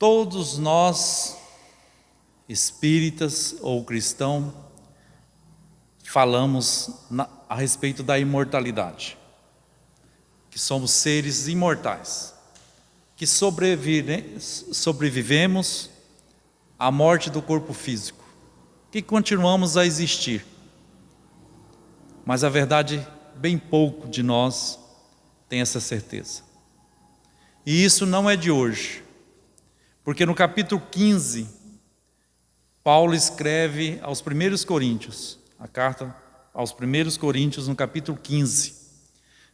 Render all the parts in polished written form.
Todos nós, espíritas ou cristãos, falamos a respeito da imortalidade, que somos seres imortais, que sobrevivemos à morte do corpo físico, que continuamos a existir. Mas a verdade, bem pouco de nós tem essa certeza. E isso não é de hoje, porque no capítulo 15, Paulo escreve aos primeiros Coríntios, a carta aos primeiros Coríntios, no capítulo 15,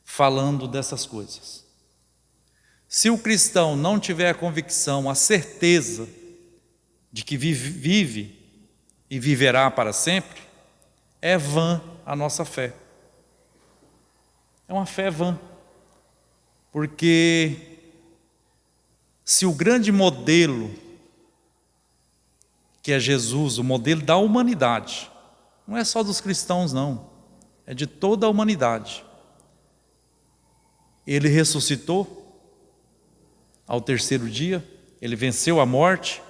falando dessas coisas. Se o cristão não tiver a convicção, a certeza de que vive e viverá para sempre, é vã a nossa fé. É uma fé vã, porque se o grande modelo, que é Jesus, o modelo da humanidade, não é só dos cristãos não, é de toda a humanidade, ele ressuscitou ao terceiro dia, ele venceu a morte,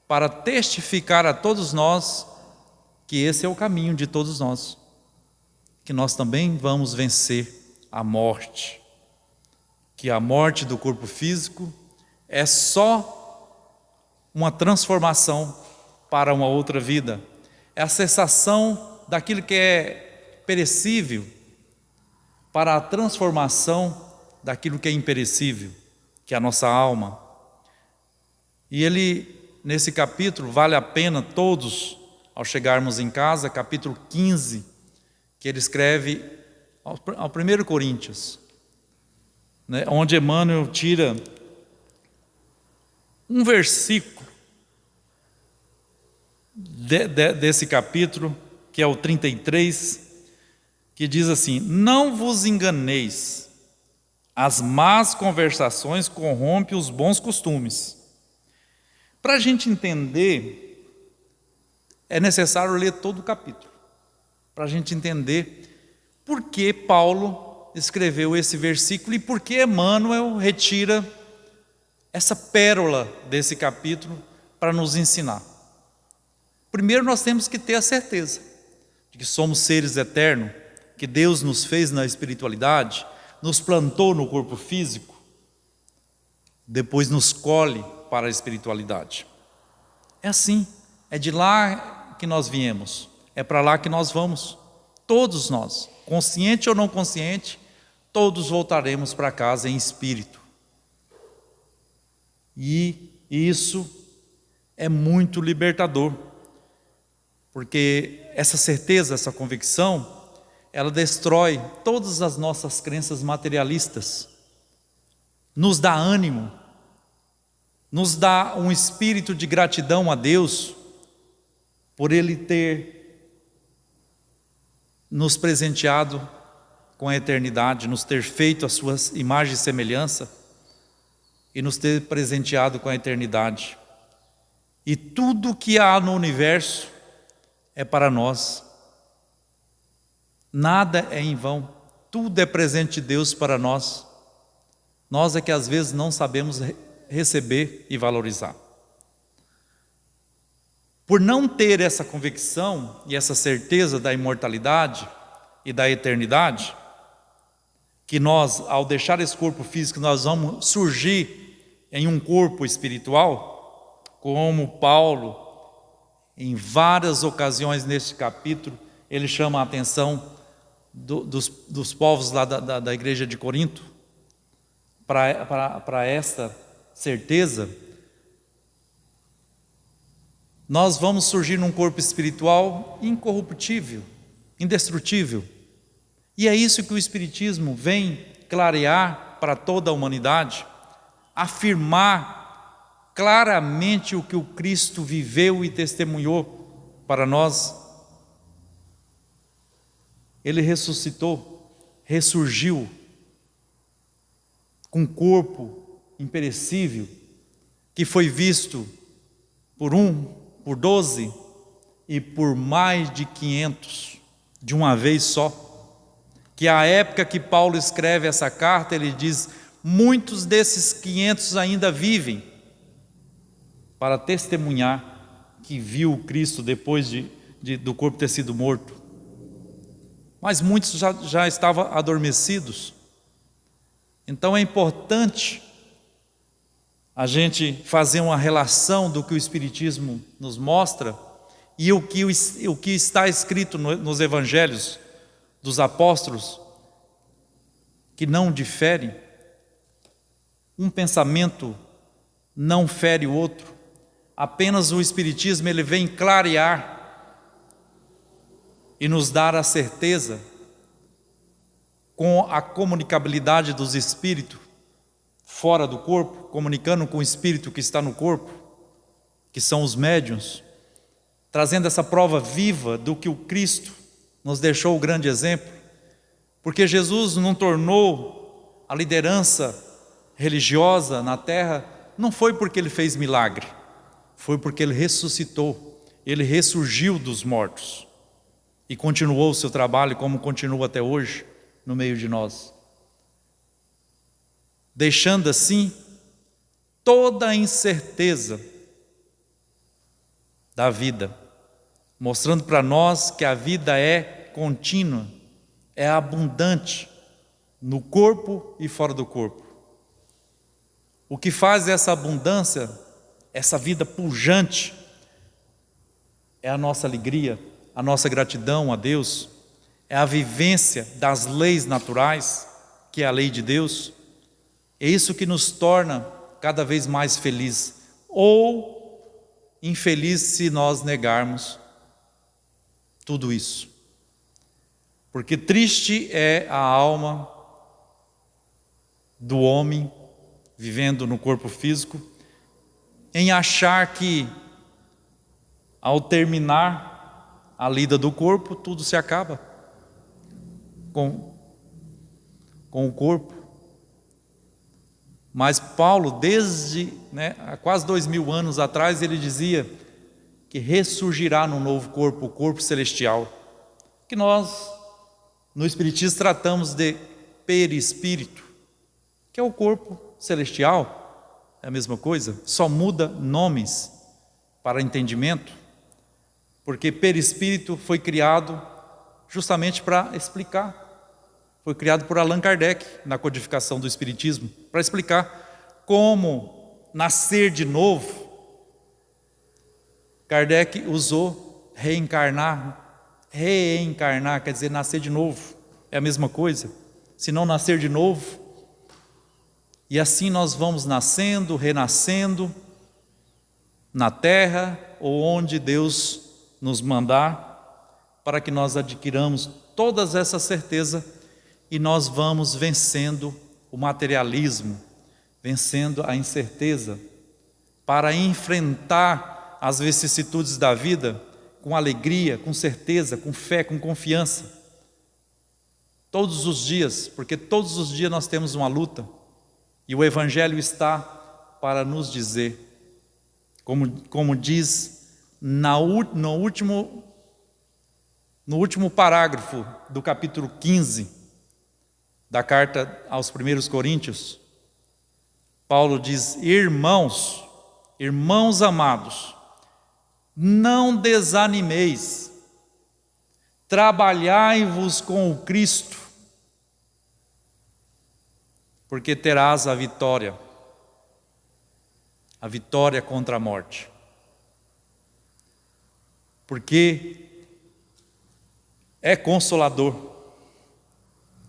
para testificar a todos nós que esse é o caminho de todos nós, que nós também vamos vencer a morte, que a morte do corpo físico é só uma transformação para uma outra vida, é a cessação daquilo que é perecível para a transformação daquilo que é imperecível, que é a nossa alma. E ele, nesse capítulo, vale a pena todos, ao chegarmos em casa, capítulo 15, que ele escreve ao 1 Coríntios, né, onde Emmanuel tira um versículo desse capítulo, que é o 33, que diz assim: não vos enganeis, as más conversações corrompem os bons costumes. Para a gente entender, é necessário ler todo o capítulo, para a gente entender por que Paulo escreveu esse versículo e por que Emmanuel retira essa pérola desse capítulo para nos ensinar. Primeiro nós temos que ter a certeza de que somos seres eternos, que Deus nos fez na espiritualidade, nos plantou no corpo físico, depois nos colhe para a espiritualidade. É assim, é de lá que nós viemos, é para lá que nós vamos, todos nós, consciente ou não consciente, todos voltaremos para casa em espírito. E isso é muito libertador, porque essa certeza, essa convicção, ela destrói todas as nossas crenças materialistas, nos dá ânimo, nos dá um espírito de gratidão a Deus, por Ele ter nos presenteado com a eternidade, nos ter feito a sua imagem e semelhança, e nos ter presenteado com a eternidade. E tudo que há no universo é para nós. Nada é em vão, tudo é presente de Deus para nós. Nós é que às vezes não sabemos receber e valorizar. Por não ter essa convicção e essa certeza da imortalidade e da eternidade, que nós, ao deixar esse corpo físico, nós vamos surgir em um corpo espiritual, como Paulo, em várias ocasiões neste capítulo, ele chama a atenção dos povos lá da igreja de Corinto, para esta certeza. Nós vamos surgir num corpo espiritual incorruptível, indestrutível. E é isso que o Espiritismo vem clarear para toda a humanidade, afirmar claramente o que o Cristo viveu e testemunhou para nós. Ele ressuscitou, ressurgiu, com um corpo imperecível, que foi visto por 12 e por mais de 500, de uma vez só. Que a época que Paulo escreve essa carta, ele diz: muitos desses 500 ainda vivem, para testemunhar que viu o Cristo depois do corpo ter sido morto. Mas muitos já estavam adormecidos. Então é importante a gente fazer uma relação do que o Espiritismo nos mostra e o que está escrito nos Evangelhos dos Apóstolos, que não difere. Um pensamento não fere o outro. Apenas o Espiritismo ele vem clarear e nos dar a certeza, com a comunicabilidade dos espíritos fora do corpo, comunicando com o espírito que está no corpo, que são os médiuns, trazendo essa prova viva do que o Cristo nos deixou o grande exemplo, porque Jesus não tornou a liderança religiosa na terra, não foi porque ele fez milagre, foi porque ele ressuscitou, ele ressurgiu dos mortos e continuou o seu trabalho como continua até hoje no meio de nós, deixando assim toda a incerteza da vida, mostrando para nós que a vida é contínua, é abundante no corpo e fora do corpo. O que faz essa abundância, essa vida pujante, é a nossa alegria, a nossa gratidão a Deus, é a vivência das leis naturais, que é a lei de Deus. É isso que nos torna cada vez mais felizes, ou infelizes se nós negarmos tudo isso. Porque triste é a alma do homem vivendo no corpo físico, em achar que ao terminar a lida do corpo, tudo se acaba com o corpo. Mas Paulo, desde há quase 2000 anos atrás, ele dizia que ressurgirá no novo corpo, o corpo celestial, que nós no Espiritismo tratamos de perispírito, que é o corpo celestial, é a mesma coisa, só muda nomes para entendimento, porque perispírito foi criado justamente para explicar. Foi criado por Allan Kardec na codificação do Espiritismo, para explicar como nascer de novo. Kardec usou reencarnar, quer dizer nascer de novo, é a mesma coisa, se não nascer de novo. E assim nós vamos nascendo, renascendo na terra ou onde Deus nos mandar, para que nós adquiramos todas essa certeza e nós vamos vencendo o materialismo, vencendo a incerteza, para enfrentar as vicissitudes da vida com alegria, com certeza, com fé, com confiança. Todos os dias, porque todos os dias nós temos uma luta. E o Evangelho está para nos dizer, como diz no último parágrafo do capítulo 15 da carta aos 1 Coríntios, Paulo diz: irmãos amados, não desanimeis, trabalhai-vos com o Cristo, porque terás a vitória contra a morte. Porque é consolador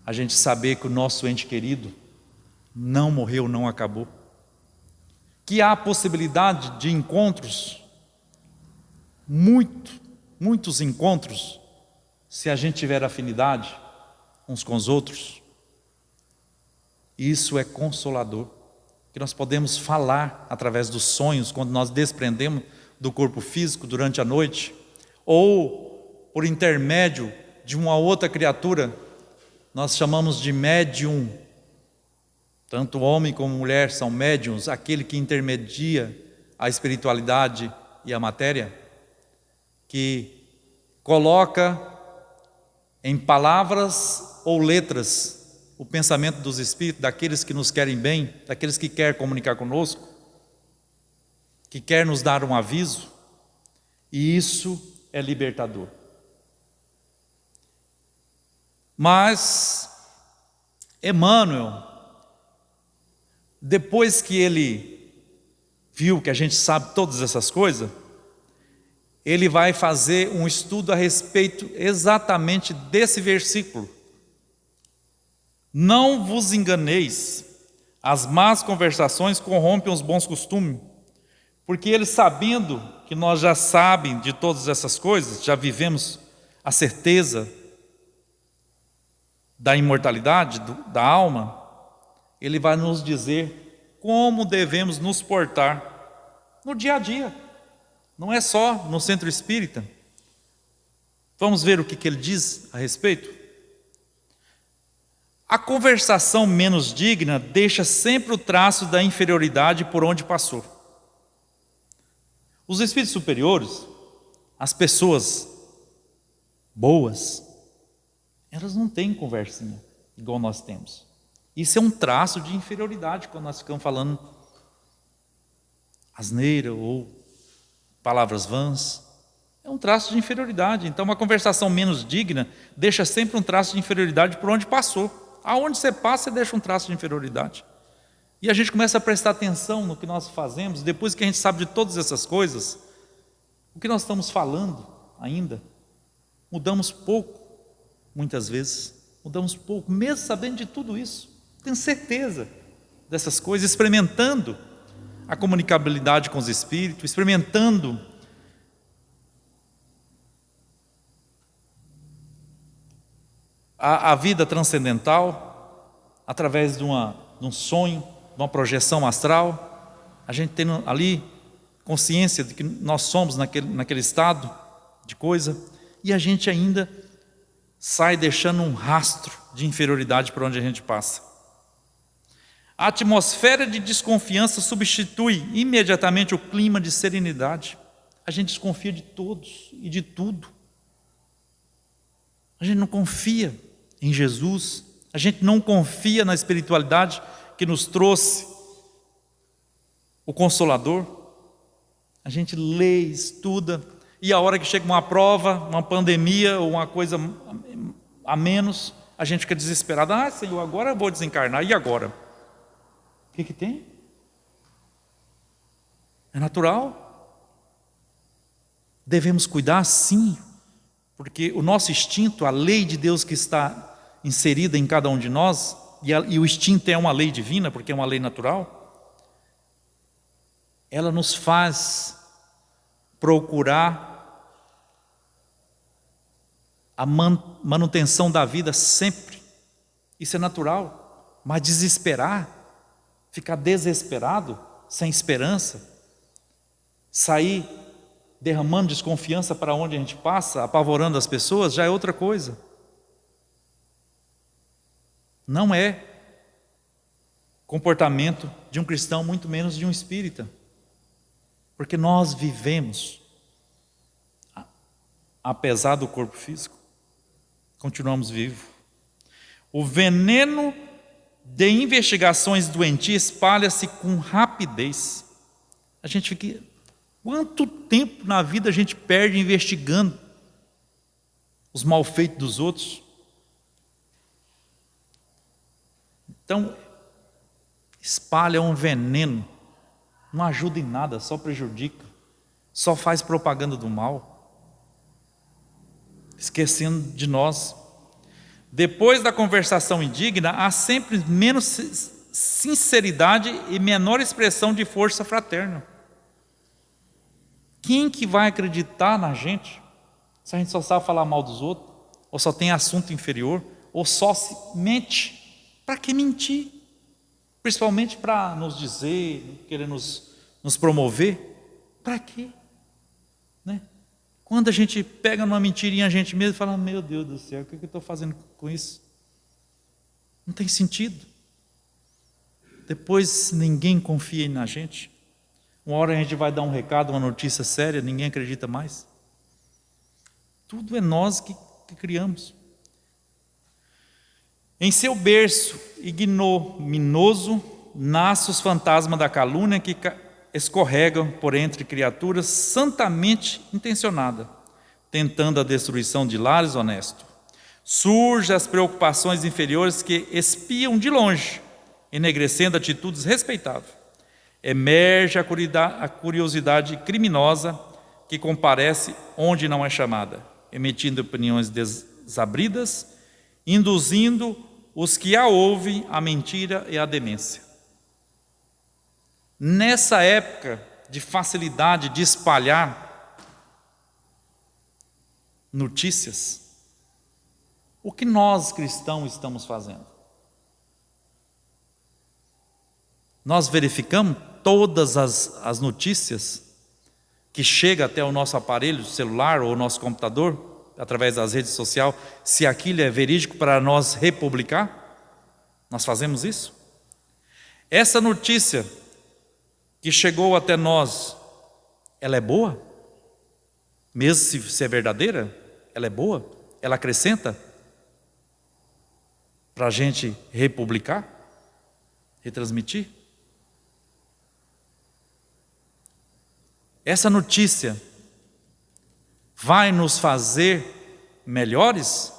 a gente saber que o nosso ente querido não morreu, não acabou. Que há possibilidade de encontros, muitos encontros, se a gente tiver afinidade uns com os outros. Isso é consolador, que nós podemos falar através dos sonhos, quando nós desprendemos do corpo físico durante a noite, ou por intermédio de uma outra criatura, nós chamamos de médium. Tanto homem como mulher são médiums, aquele que intermedia a espiritualidade e a matéria, que coloca em palavras ou letras o pensamento dos espíritos, daqueles que nos querem bem, daqueles que querem comunicar conosco. que quer nos dar um aviso, e isso é libertador. Mas Emmanuel, depois que ele viu que a gente sabe todas essas coisas, ele vai fazer um estudo a respeito exatamente desse versículo. Não vos enganeis, as más conversações corrompem os bons costumes. Porque ele, sabendo que nós já sabemos de todas essas coisas, já vivemos a certeza da imortalidade, da alma, ele vai nos dizer como devemos nos portar no dia a dia. Não é só no centro espírita. Vamos ver o que ele diz a respeito? A conversação menos digna deixa sempre o traço da inferioridade por onde passou. Os espíritos superiores, as pessoas boas, elas não têm conversinha igual nós temos. Isso é um traço de inferioridade quando nós ficamos falando asneira ou palavras vãs. É um traço de inferioridade. Então, uma conversação menos digna deixa sempre um traço de inferioridade por onde passou. Aonde você passa, você deixa um traço de inferioridade. E a gente começa a prestar atenção no que nós fazemos, depois que a gente sabe de todas essas coisas, o que nós estamos falando ainda, mudamos pouco, muitas vezes, mudamos pouco, mesmo sabendo de tudo isso, tenho certeza dessas coisas, experimentando a comunicabilidade com os espíritos, experimentando a vida transcendental, através de um sonho, de uma projeção astral, a gente tendo ali consciência de que nós somos naquele estado de coisa, e a gente ainda sai deixando um rastro de inferioridade por onde a gente passa. A atmosfera de desconfiança substitui imediatamente o clima de serenidade. A gente desconfia de todos e de tudo. A gente não confia em Jesus, a gente não confia na espiritualidade que nos trouxe o Consolador. A gente lê, estuda, e a hora que chega uma prova, uma pandemia ou uma coisa a menos, a gente fica desesperado. Ah, Senhor, agora eu vou desencarnar, e agora? O que tem? É natural. Devemos cuidar, sim, porque o nosso instinto, a lei de Deus que está inserida em cada um de nós, e o instinto é uma lei divina, porque é uma lei natural, ela nos faz procurar a manutenção da vida sempre. Isso é natural. Mas desesperar, ficar desesperado, sem esperança, sair derramando desconfiança para onde a gente passa, apavorando as pessoas, já é outra coisa. Não é comportamento de um cristão, muito menos de um espírita. Porque nós vivemos, apesar do corpo físico, continuamos vivos. O veneno de investigações doentias espalha-se com rapidez. A gente fica... Quanto tempo na vida a gente perde investigando os malfeitos dos outros? Então, espalha um veneno, não ajuda em nada, só prejudica, só faz propaganda do mal, esquecendo de nós. Depois da conversação indigna, há sempre menos sinceridade e menor expressão de força fraterna. Quem que vai acreditar na gente se a gente só sabe falar mal dos outros, ou só tem assunto inferior, ou só se mente? Para que mentir? Principalmente para nos dizer, querer nos promover. Para quê? Né? Quando a gente pega numa mentirinha a gente mesmo fala, meu Deus do céu, o que eu estou fazendo com isso? Não tem sentido. Depois ninguém confia na gente. Uma hora a gente vai dar um recado, uma notícia séria, ninguém acredita mais. Tudo é nós que criamos. Em seu berço ignominoso nasce os fantasmas da calúnia escorregam por entre criaturas santamente intencionadas, tentando a destruição de lares honestos. Surgem as preocupações inferiores que espiam de longe, enegrecendo atitudes respeitáveis. Emerge a curiosidade criminosa que comparece onde não é chamada, emitindo opiniões desabridas, induzindo os que a ouvem à mentira e à demência. Nessa época de facilidade de espalhar notícias, o que nós cristãos estamos fazendo? Nós verificamos todas as notícias que chegam até o nosso aparelho celular ou nosso computador, através das redes sociais, se aquilo é verídico para nós republicar? Nós fazemos isso? Essa notícia que chegou até nós, ela é boa? Mesmo se é verdadeira, ela é boa? Ela acrescenta para a gente republicar? Retransmitir? Essa notícia vai nos fazer melhores?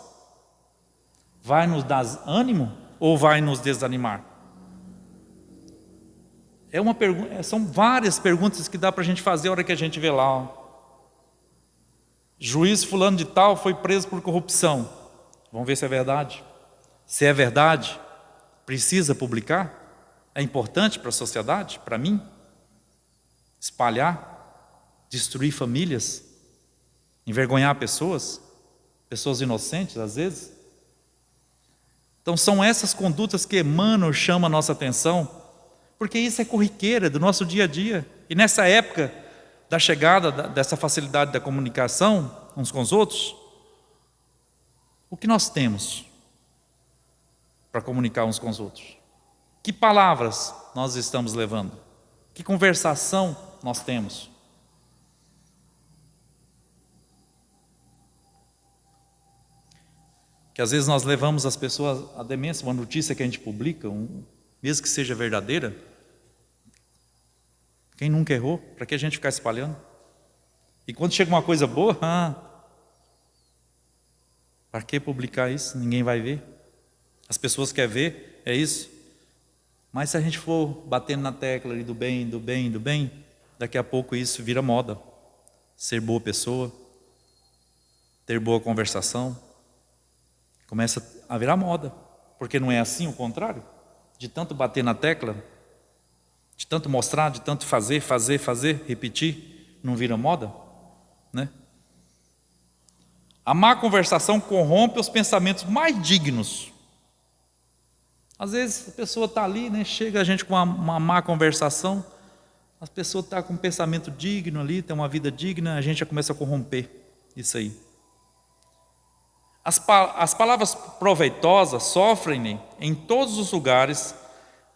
Vai nos dar ânimo ou vai nos desanimar? É uma pergunta, são várias perguntas que dá para a gente fazer a hora que a gente vê lá. Ó. Juiz fulano de tal foi preso por corrupção. Vamos ver se é verdade. Se é verdade, precisa publicar? É importante para a sociedade, para mim? Espalhar? Destruir famílias? Envergonhar pessoas inocentes às vezes. Então são essas condutas que emanam, chamam a nossa atenção, porque isso é corriqueira do nosso dia a dia. E nessa época da chegada dessa facilidade da comunicação uns com os outros, o que nós temos para comunicar uns com os outros? Que palavras nós estamos levando? Que conversação nós temos? Que às vezes nós levamos as pessoas à demência, uma notícia que a gente publica, mesmo que seja verdadeira. Quem nunca errou? Para que a gente ficar espalhando? E quando chega uma coisa boa, para que publicar isso? Ninguém vai ver. As pessoas querem ver, é isso. Mas se a gente for batendo na tecla ali do bem, do bem, do bem, daqui a pouco isso vira moda. Ser boa pessoa, ter boa conversação, começa a virar moda. Porque não é assim o contrário? De tanto bater na tecla, de tanto mostrar, de tanto fazer, repetir, não vira moda? Né? A má conversação corrompe os pensamentos mais dignos. Às vezes a pessoa está ali, né? Chega a gente com uma má conversação, a pessoa está com um pensamento digno ali, tem uma vida digna, a gente já começa a corromper isso aí. As palavras proveitosas sofrem em todos os lugares.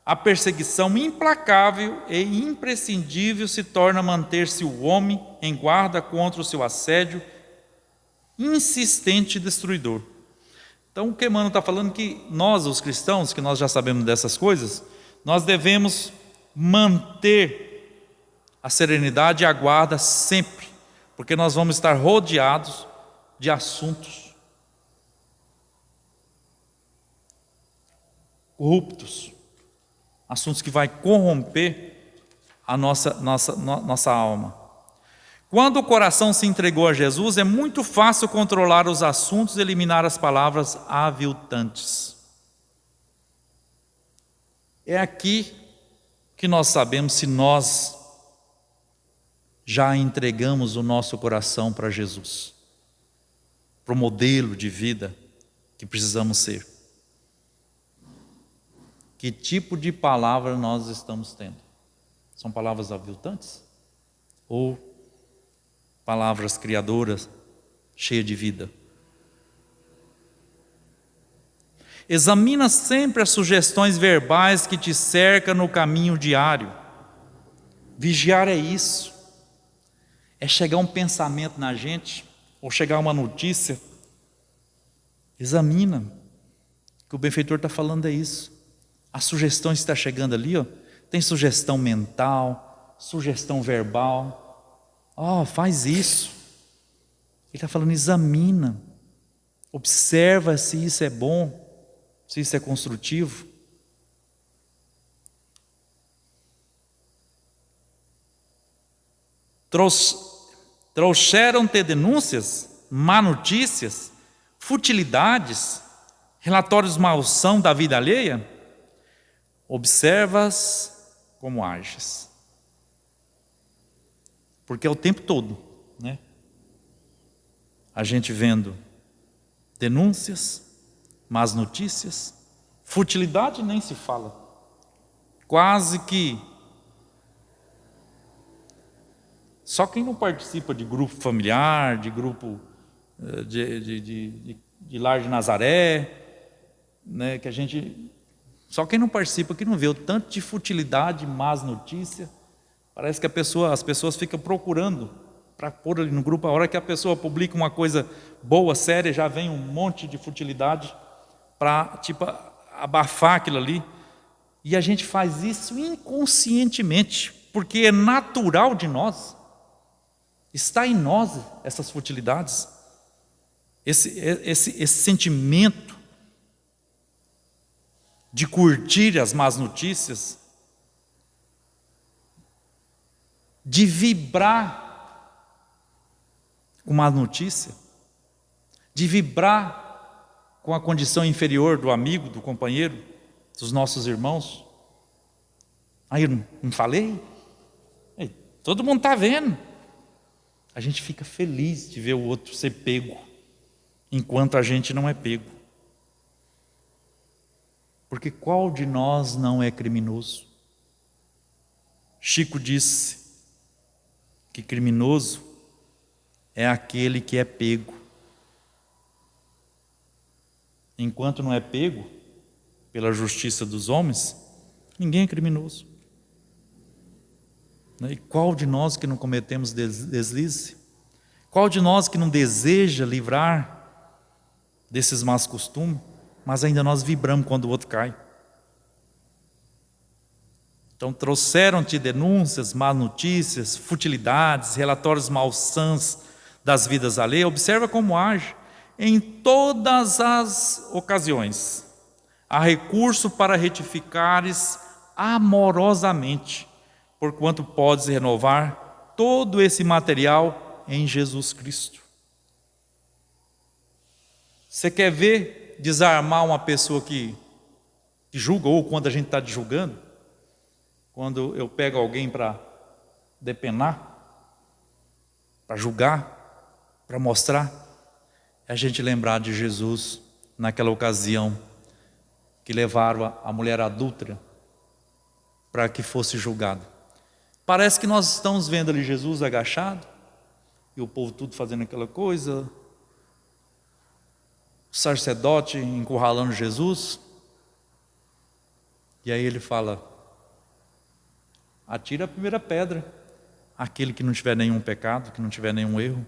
A perseguição implacável e imprescindível se torna manter-se o homem em guarda contra o seu assédio insistente e destruidor. Então o que Emmanuel está falando é que nós, os cristãos, que nós já sabemos dessas coisas, nós devemos manter a serenidade e a guarda sempre, porque nós vamos estar rodeados de assuntos corruptos, assuntos que vai corromper a nossa alma. Quando o coração se entregou a Jesus, é muito fácil controlar os assuntos e eliminar as palavras aviltantes. É aqui que nós sabemos se nós já entregamos o nosso coração para Jesus, para o modelo de vida que precisamos ser. Que tipo de palavra nós estamos tendo? São palavras aviltantes? Ou palavras criadoras, cheias de vida? Examina sempre as sugestões verbais que te cercam no caminho diário. Vigiar é isso. É chegar um pensamento na gente, ou chegar uma notícia. Examina. O que o benfeitor está falando é isso. As sugestões que estão chegando ali, tem sugestão mental, sugestão verbal. Faz isso. Ele está falando, examina, observa se isso é bom, se isso é construtivo. Trouxeram-te denúncias, má notícias, futilidades, relatórios malsão da vida alheia? Observas como ages. Porque é o tempo todo, né? A gente vendo denúncias, más notícias, futilidade nem se fala. Quase que só quem não participa de grupo familiar, de grupo de lar de Nazaré, né, que a gente, só quem não participa que não vê o tanto de futilidade, más notícia. Parece que as pessoas ficam procurando para pôr ali no grupo. A hora que a pessoa publica uma coisa boa, séria, já vem um monte de futilidade para abafar aquilo ali. E a gente faz isso inconscientemente, porque é natural de nós. Está em nós essas futilidades, esse sentimento de curtir as más notícias, de vibrar com má notícia, de vibrar com a condição inferior do amigo, do companheiro, dos nossos irmãos. Aí eu não falei? Todo mundo está vendo. A gente fica feliz de ver o outro ser pego, enquanto a gente não é pego. Porque qual de nós não é criminoso? Chico disse que criminoso é aquele que é pego. Enquanto não é pego pela justiça dos homens, ninguém é criminoso. E qual de nós que não cometemos deslize? Qual de nós que não deseja livrar desses más costumes, mas ainda nós vibramos quando o outro cai? Então trouxeram-te denúncias, más notícias, futilidades, relatórios malsãos das vidas alheias. Observa como age em todas as ocasiões. Há recurso para retificares amorosamente, porquanto podes renovar todo esse material em Jesus Cristo. Você quer ver desarmar uma pessoa que julga, ou quando a gente está julgando, quando eu pego alguém para depenar, para julgar, para mostrar, é a gente lembrar de Jesus naquela ocasião que levaram a mulher adúltera para que fosse julgada. Parece que nós estamos vendo ali Jesus agachado, e o povo tudo fazendo aquela coisa, o sacerdote encurralando Jesus, e aí ele fala, atira a primeira pedra, aquele que não tiver nenhum pecado, que não tiver nenhum erro.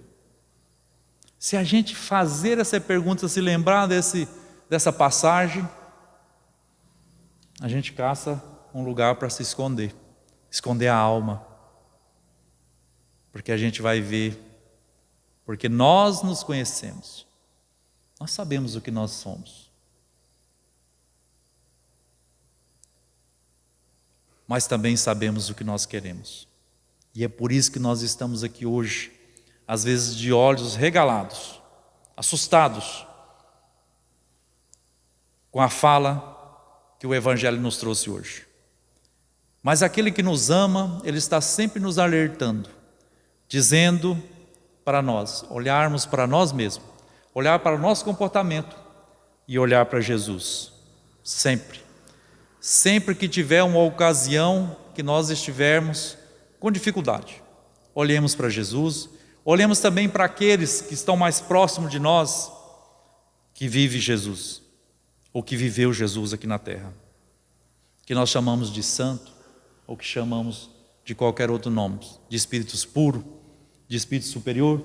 Se a gente fazer essa pergunta, se lembrar dessa passagem, a gente caça um lugar para se esconder a alma, porque a gente vai ver, porque nós nos conhecemos, nós sabemos o que nós somos, mas também sabemos o que nós queremos, e é por isso que nós estamos aqui hoje, às vezes de olhos regalados, assustados com a fala que o Evangelho nos trouxe hoje. Mas aquele que nos ama, ele está sempre nos alertando, dizendo para nós, olharmos para nós mesmos, olhar para o nosso comportamento e olhar para Jesus, sempre. Sempre que tiver uma ocasião que nós estivermos com dificuldade, olhemos para Jesus, olhemos também para aqueles que estão mais próximos de nós, que vive Jesus, ou que viveu Jesus aqui na terra, que nós chamamos de santo, ou que chamamos de qualquer outro nome, de espíritos puros, de espírito superior.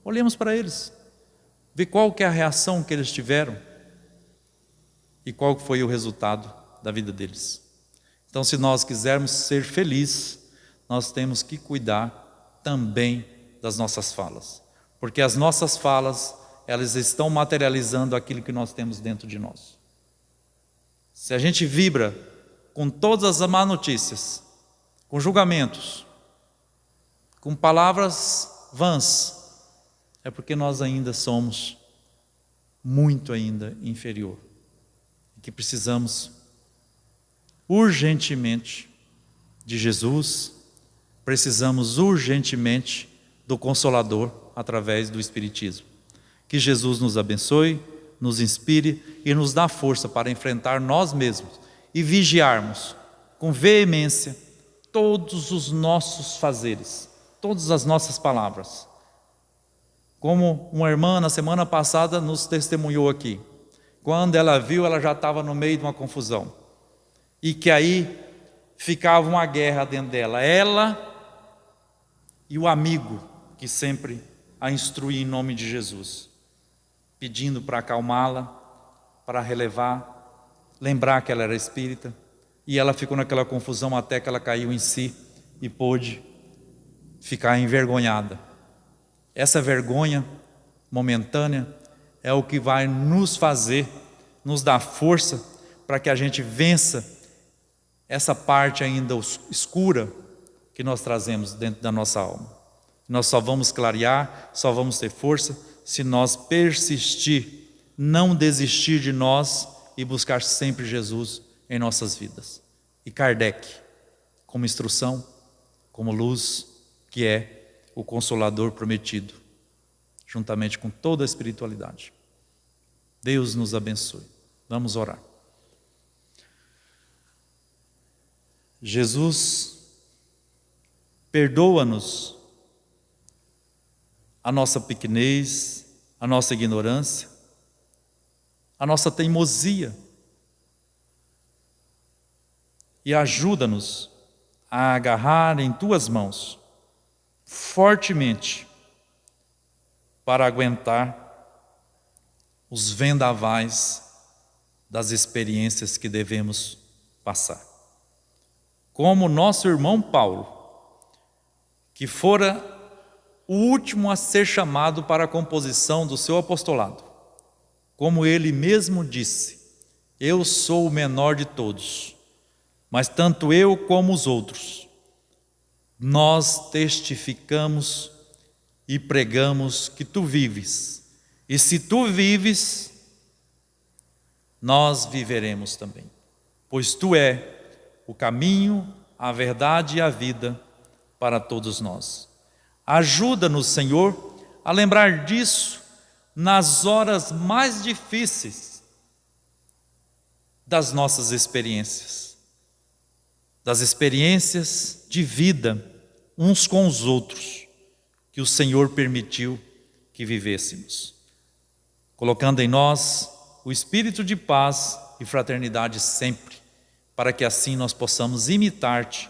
Olhemos para eles, ver qual que é a reação que eles tiveram e qual foi o resultado da vida deles. Então, se nós quisermos ser felizes, nós temos que cuidar também das nossas falas. Porque as nossas falas, elas estão materializando aquilo que nós temos dentro de nós. Se a gente vibra com todas as más notícias, com julgamentos, com palavras vãs, é porque nós ainda somos muito ainda inferior. E que precisamos urgentemente de Jesus, precisamos urgentemente do Consolador através do Espiritismo. Que Jesus nos abençoe, nos inspire e nos dá força para enfrentar nós mesmos e vigiarmos com veemência todos os nossos fazeres, todas as nossas palavras. Como uma irmã na semana passada nos testemunhou aqui, quando ela viu, ela já estava no meio de uma confusão, e que aí ficava uma guerra dentro dela, ela e o amigo que sempre a instruía em nome de Jesus, pedindo para acalmá-la, para relevar, lembrar que ela era espírita, e ela ficou naquela confusão até que ela caiu em si e pôde ficar envergonhada. Essa vergonha momentânea é o que vai nos fazer, nos dar força para que a gente vença essa parte ainda escura que nós trazemos dentro da nossa alma. Nós só vamos clarear, só vamos ter força se nós persistir, não desistir de nós e buscar sempre Jesus em nossas vidas. E Kardec, como instrução, como luz, que é o Consolador prometido, juntamente com toda a espiritualidade. Deus nos abençoe. Vamos orar. Jesus, perdoa-nos a nossa pequenez, a nossa ignorância, a nossa teimosia, e ajuda-nos a agarrar em tuas mãos fortemente para aguentar os vendavais das experiências que devemos passar. Como nosso irmão Paulo, que fora o último a ser chamado para a composição do seu apostolado, como ele mesmo disse: eu sou o menor de todos, mas tanto eu como os outros, nós testificamos e pregamos que tu vives, e se tu vives, nós viveremos também, pois tu é o caminho, a verdade e a vida para todos nós. Ajuda-nos, Senhor, a lembrar disso nas horas mais difíceis das nossas experiências, das experiências de vida uns com os outros, que o Senhor permitiu que vivêssemos, colocando em nós o espírito de paz e fraternidade sempre, para que assim nós possamos imitar-te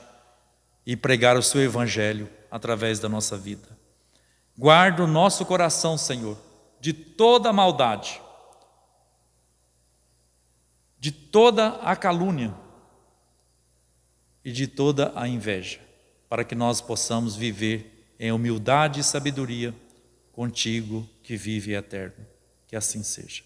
e pregar o seu evangelho através da nossa vida. Guarda o nosso coração, Senhor, de toda a maldade, de toda a calúnia e de toda a inveja, para que nós possamos viver em humildade e sabedoria contigo que vive eterno. Que assim seja.